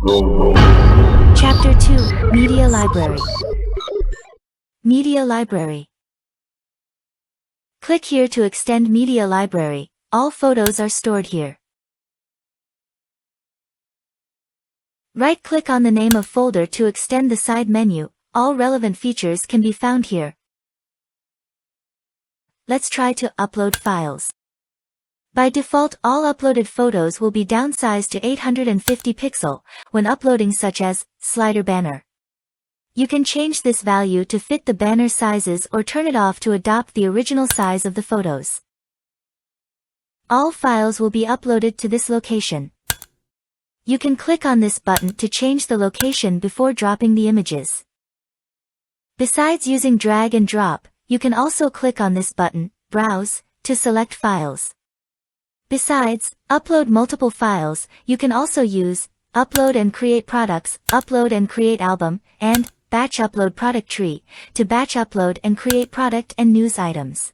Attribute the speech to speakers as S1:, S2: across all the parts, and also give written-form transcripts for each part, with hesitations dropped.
S1: Chapter 2, Media Library. Media Library. Click here to extend Media Library. All photos are stored here. Right-click on the name of folder to extend the side menu. All relevant features can be found here. Let's try to upload files. By default, all uploaded photos will be downsized to 850 pixel when uploading, such as slider banner. You can change this value to fit the banner sizes or turn it off to adopt the original size of the photos. All files will be uploaded to this location. You can click on this button to change the location before dropping the images. Besides using drag and drop, you can also click on this button, Browse, to select files. Besides, upload multiple files, you can also use Upload and Create Products, Upload and Create Album, and Batch Upload Product Tree, to batch upload and create product and news items.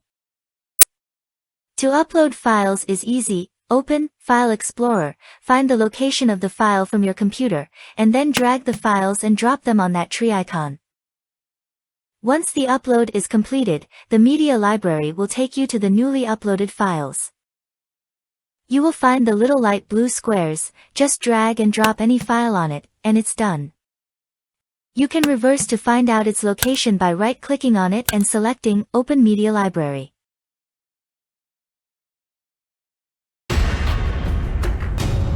S1: To upload files is easy. Open File Explorer, find the location of the file from your computer, and then drag the files and drop them on that tree icon. Once the upload is completed, the media library will take you to the newly uploaded files. You will find the little light blue squares. Just drag and drop any file on it, and it's done. You can reverse to find out its location by right-clicking on it and selecting Open Media Library.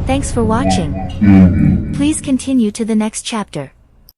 S1: Thanks for watching. Please continue to the next chapter.